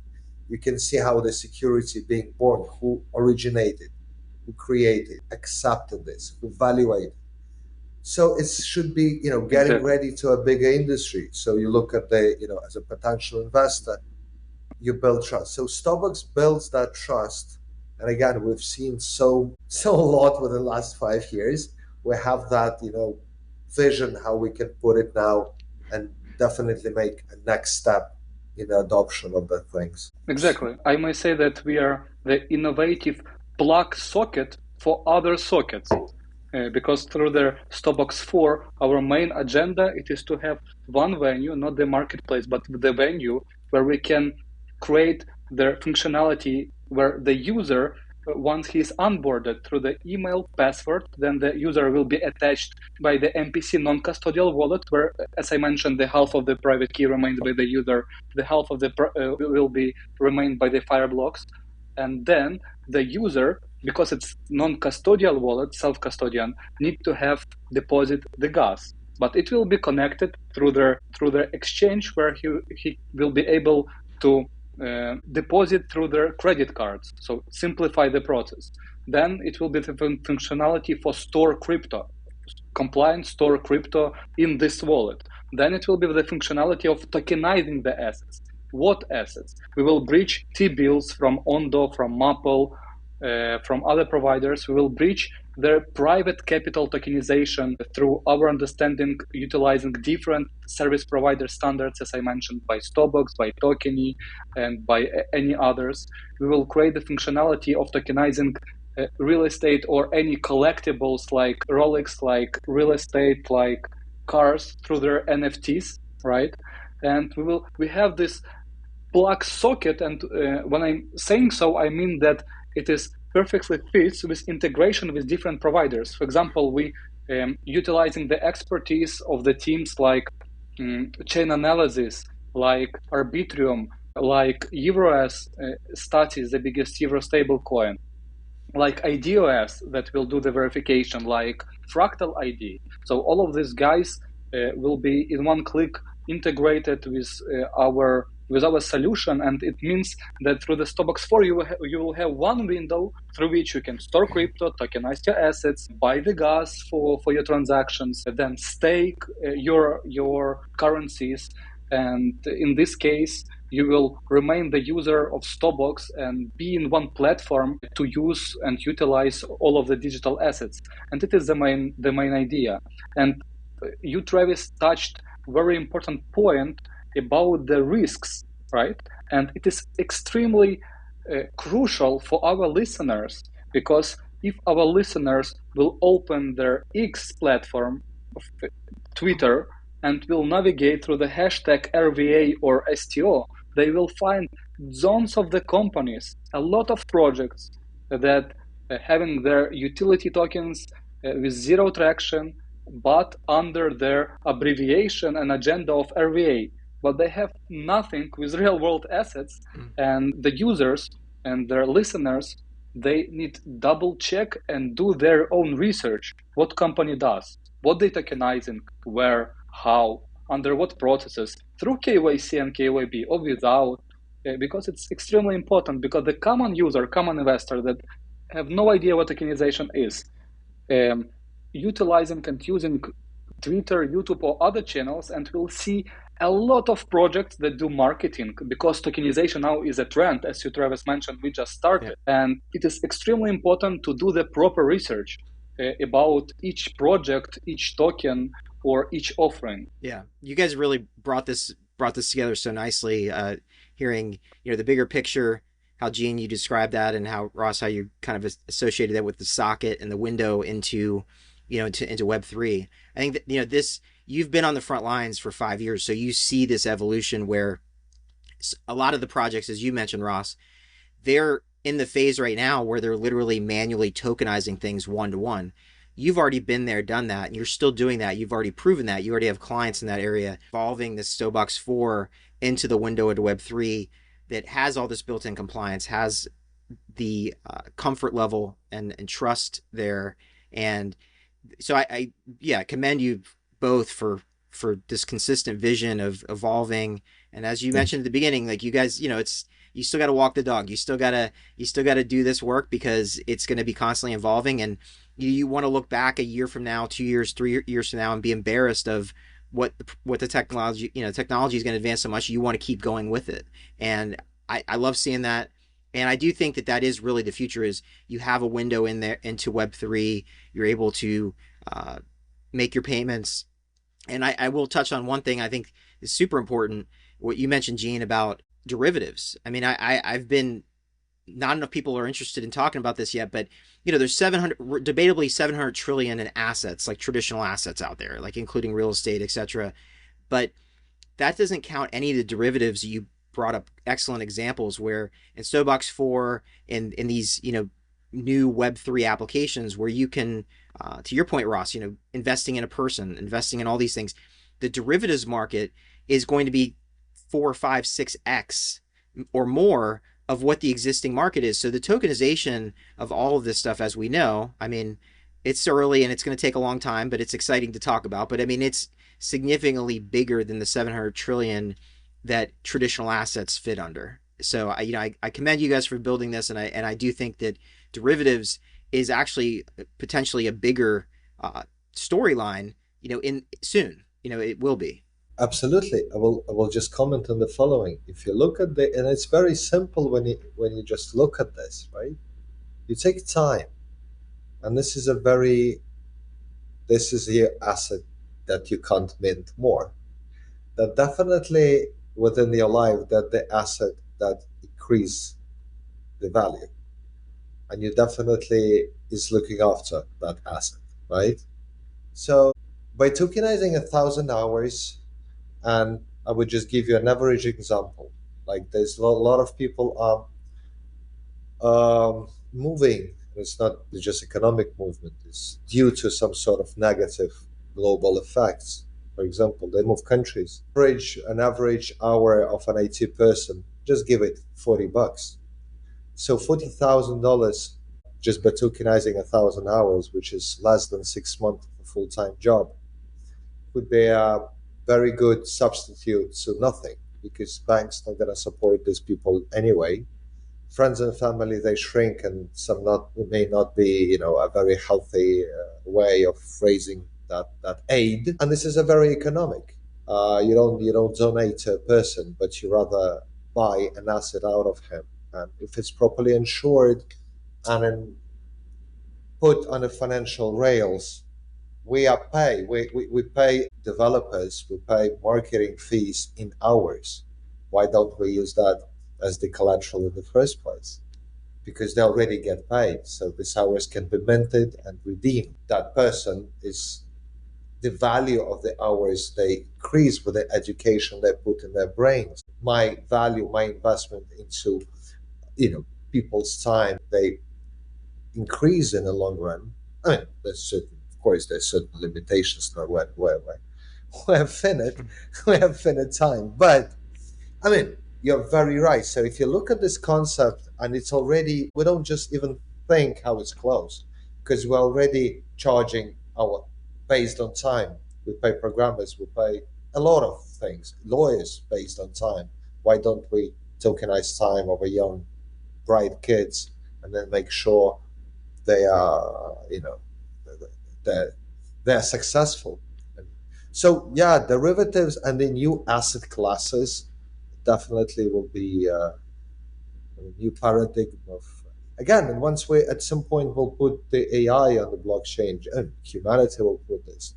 You can see how the security being born, who originated, who created, accepted this, who evaluated. So it should be, getting Exactly. ready to a bigger industry. So you look at the, as a potential investor, you build trust. So Stobox builds that trust. And again, we've seen so a lot within the last 5 years. We have that, vision how we can put it now and definitely make a next step in the adoption of the things. Exactly. I may say that we are the innovative plug socket for other sockets. Because through the Stobox 4, our main agenda it is to have one venue, not the marketplace, but the venue where we can create the functionality where the user once he's onboarded through the email password, then the user will be attached by the MPC non-custodial wallet, where, as I mentioned, the half of the private key remains by the user, the half of the will be remained by the Fireblocks, and then the user, because it's non-custodial wallet, self-custodian, need to have deposit the gas, but it will be connected through the exchange, where he will be able to deposit through their credit cards. So simplify the process. Then it will be the functionality for store crypto, compliant store crypto in this wallet. Then it will be the functionality of tokenizing the assets. What assets? We will breach T-bills from Ondo, from Maple, from other providers. We will breach their private capital tokenization through our understanding, utilizing different service provider standards, as I mentioned, by Stobox, by Tokeny, and by any others. We will create the functionality of tokenizing real estate or any collectibles like Rolex, like real estate, like cars through their NFTs, right? And we have this plug socket, and when I'm saying so, I mean that it is perfectly fits with integration with different providers. For example, we utilizing the expertise of the teams like chain analysis, like Arbitrium, like EuroS Statis, the biggest Euro stablecoin, like IDOS that will do the verification, like Fractal ID. So all of these guys will be in one click integrated with our solution, and it means that through the Stobox 4 you will have one window through which you can store crypto, tokenize your assets, buy the gas for your transactions, then stake your currencies, and in this case you will remain the user of Stobox and be in one platform to use and utilize all of the digital assets. And it is the main idea. And you, Travis, touched very important point about the risks, right? And it is extremely crucial for our listeners, because if our listeners will open their X platform, Twitter, and will navigate through the hashtag RVA or STO, they will find zones of the companies, a lot of projects that having their utility tokens with zero traction, but under their abbreviation and agenda of RVA. But they have nothing with real world assets, and the users and their listeners, they need double check and do their own research. What company does, what they tokenizing, where, how, under what processes, through KYC and KYB or without, because it's extremely important, because the common user, common investor that have no idea what tokenization is, utilizing and using Twitter, YouTube, or other channels, and will see a lot of projects that do marketing, because tokenization now is a trend. As you, Travis, mentioned, we just started. Yeah. And it is extremely important to do the proper research about each project, each token, or each offering. Yeah, you guys really brought this together so nicely. Hearing the bigger picture, how Gene you described that, and how Ross how you kind of associated that with the socket and the window into into Web3. I think that this, you've been on the front lines for 5 years, so you see this evolution where a lot of the projects, as you mentioned, Ross, they're in the phase right now where they're literally manually tokenizing things one to one. You've already been there, done that, and you're still doing that. You've already proven that. You already have clients in that area. Evolving this Stobox 4 into the window into Web3 that has all this built-in compliance, has the comfort level and trust there. And so I commend you both for this consistent vision of evolving. And as you mentioned at the beginning, like you guys, it's, you still got to walk the dog. You still got to do this work, because it's going to be constantly evolving, and you want to look back a year from now, 2 years, 3 years from now, and be embarrassed of what the technology is going to advance so much. You want to keep going with it. And I love seeing that. And I do think that is really the future, is you have a window in there into Web3. You're able to make your payments. And I will touch on one thing I think is super important. What you mentioned, Gene, about derivatives. I mean, I've been, not enough people are interested in talking about this yet, but there's debatably 700 trillion in assets, like traditional assets out there, like including real estate, etc. But that doesn't count any of the derivatives. You brought up excellent examples where in Stobox 4, in these new Web3 applications where you can, to your point, Ross, investing in a person, investing in all these things, the derivatives market is going to be 4, 5, 6x or more of what the existing market is. So the tokenization of all of this stuff, as we know, I mean, it's early and it's going to take a long time, but it's exciting to talk about. But I mean, it's significantly bigger than the 700 trillion that traditional assets fit under. So I commend you guys for building this, and I do think that derivatives is actually potentially a bigger storyline. In soon, it will be. Absolutely. I will just comment on the following. If you look at the, and it's very simple when you just look at this, right? You take time, and this is the asset that you can't mint more. That definitely within your life that the asset that increase the value, and you definitely is looking after that asset, right? So by tokenizing 1,000 hours, and I would just give you an average example. Like there's a lot of people moving. It's not just economic movement. It's due to some sort of negative global effects. For example, they move countries. An average hour of an IT person, just give it $40. So $40,000 just by tokenizing 1,000 hours, which is less than 6 months of a full-time job, would be a very good substitute to nothing because banks not going to support these people anyway. Friends and family they shrink, and some not may not be a very healthy way of phrasing that aid. And this is a very economic. You don't donate to a person, but you rather buy an asset out of him, and if it's properly insured and then put on the financial rails, we pay developers, we pay marketing fees in hours. Why don't we use that as the collateral in the first place? Because they already get paid, so these hours can be minted and redeemed. That person is the value of the hours they increase with the education they put in their brains. My value, my investment into people's time, they increase in the long run. I mean, of course, there's certain limitations to where we have finite, we have finite time. But I mean, you're very right. So if you look at this concept, and it's already, we don't just even think how it's close, because we're already charging our based on time. We pay programmers, we pay a lot of things, lawyers based on time. Why don't we tokenize time of a young, bright kids, and then make sure they are, they're, they're successful. So yeah, derivatives and the new asset classes definitely will be a new paradigm of, again. And once we at some point we'll put the AI on the blockchain, and humanity will put this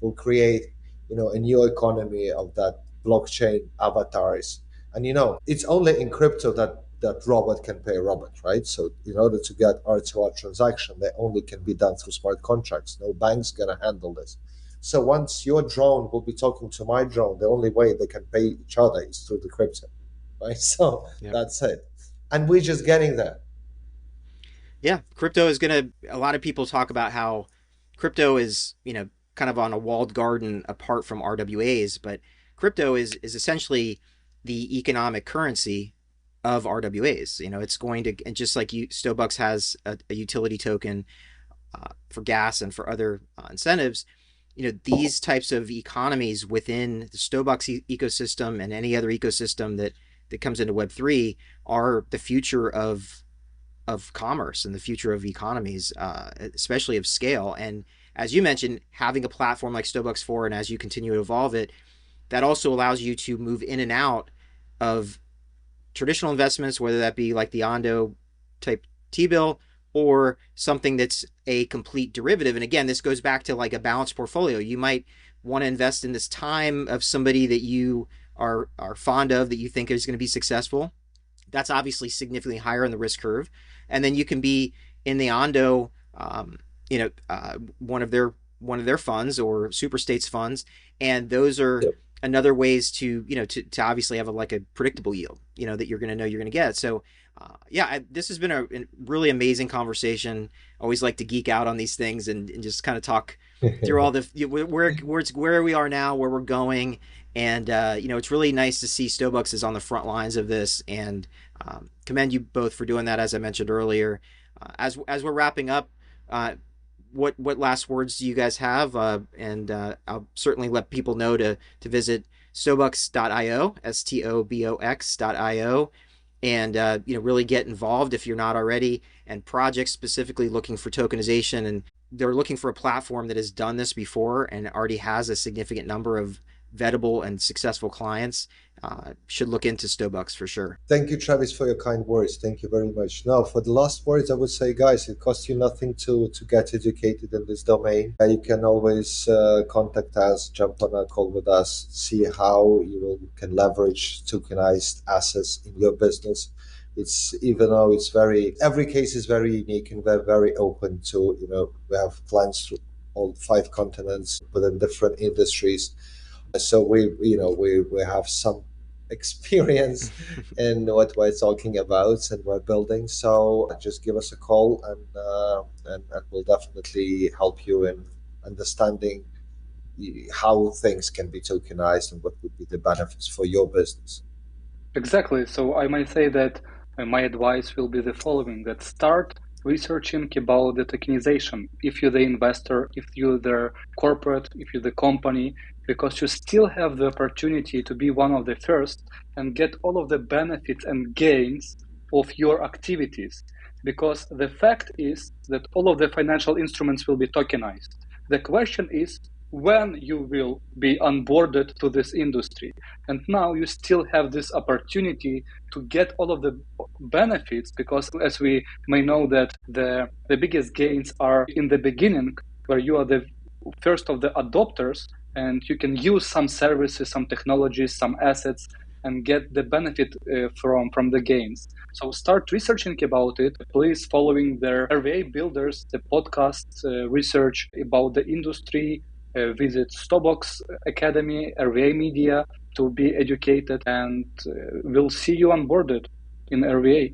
will create a new economy of that blockchain avatars. And it's only in crypto that robot can pay a robot, right? So in order to get R2R transaction, they only can be done through smart contracts. No bank's gonna handle this. So once your drone will be talking to my drone, the only way they can pay each other is through the crypto, right? So Yeah. that's it, and we're just getting there. Yeah, crypto is going to, a lot of people talk about how crypto is, kind of on a walled garden apart from RWAs, but crypto is essentially the economic currency of RWAs. It's going to, and just like Stobucks has a utility token for gas and for other incentives, these types of economies within the Stobucks ecosystem and any other ecosystem that comes into Web3 are the future of commerce and the future of economies, especially of scale. And as you mentioned, having a platform like Stobucks 4, and as you continue to evolve it, that also allows you to move in and out of traditional investments, whether that be like the Ondo type T bill or something that's a complete derivative. And again, this goes back to like a balanced portfolio. You might want to invest in this time of somebody that you are fond of, that you think is going to be successful. That's obviously significantly higher in the risk curve. And then you can be in the Ondo, one of their funds or super states funds, and those are Yep. another ways to, to obviously have like a predictable yield, that you're going to know you're going to get. So this has been a really amazing conversation. I always like to geek out on these things and just kind of talk through all the where we are now, where we're going, and it's really nice to see Stobucks is on the front lines of this, and commend you both for doing that. As I mentioned earlier, as we're wrapping up, what last words do you guys have? And I'll certainly let people know to visit Stobox.io, Stobox.io, and really get involved if you're not already. And projects specifically looking for tokenization, and they're looking for a platform that has done this before and already has a significant number of vettable and successful clients. Should look into Stobucks for sure. Thank you, Travis, for your kind words. Thank you very much. Now, for the last words, I would say, guys, it costs you nothing to get educated in this domain. You can always contact us, jump on a call with us, see how can leverage tokenized assets in your business. It's even though it's every case is very unique, and we're very open to, we have clients through all 5 continents within different industries. So we have some experience in what we're talking about and we're building. So just give us a call, and we'll definitely help you in understanding how things can be tokenized and what would be the benefits for your business. Exactly. So I might say that my advice will be the following: that start researching about the tokenization. If you're the investor, if you're the corporate, if you're the company, because you still have the opportunity to be one of the first and get all of the benefits and gains of your activities. Because the fact is that all of the financial instruments will be tokenized. The question is when you will be onboarded to this industry. And now you still have this opportunity to get all of the benefits, because as we may know that the biggest gains are in the beginning, where you are the first of the adopters, and you can use some services, some technologies, some assets, and get the benefit from the gains. So start researching about it. Please following their RVA builders, the podcast research about the industry. Visit Stobox Academy, RVA Media to be educated, and we'll see you onboarded in RVA.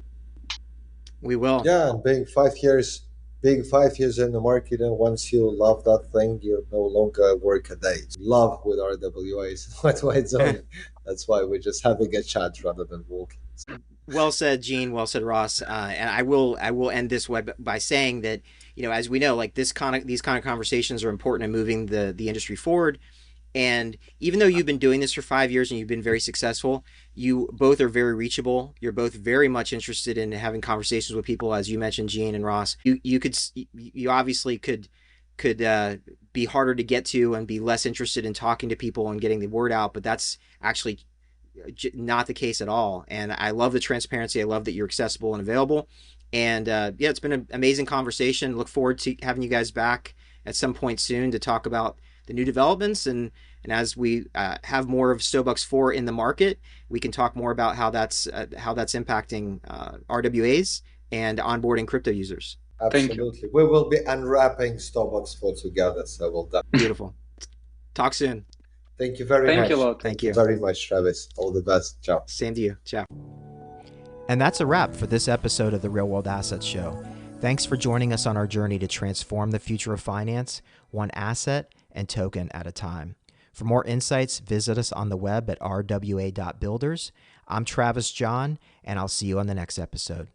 We will. Yeah, and being 5 years in the market, and once you love that thing, you no longer work a day. Love with RWAs. That's why it's doing. That's why we're just having a chat rather than walking. Well said, Gene. Well said, Ross. And I will end this web by saying that, as we know, like these kind of conversations are important in moving the industry forward. And even though you've been doing this for 5 years and you've been very successful, you both are very reachable. You're both very much interested in having conversations with people, as you mentioned, Gene and Ross. You obviously could be harder to get to and be less interested in talking to people and getting the word out, but that's actually not the case at all. And I love the transparency. I love that you're accessible and available. And it's been an amazing conversation. Look forward to having you guys back at some point soon to talk about the new developments, and as we have more of Stobucks 4 in the market, we can talk more about how that's impacting RWAs and onboarding crypto users. Absolutely, we will be unwrapping Stobucks 4 together. So we'll definitely. Beautiful. Talk soon. Thank you very much. Thank you a lot. Thank you very much, Travis. All the best. Ciao. Same to you. Ciao. And that's a wrap for this episode of the Real World Assets Show. Thanks for joining us on our journey to transform the future of finance, one asset and token at a time. For more insights, visit us on the web at rwa.builders. I'm Travis John, and I'll see you on the next episode.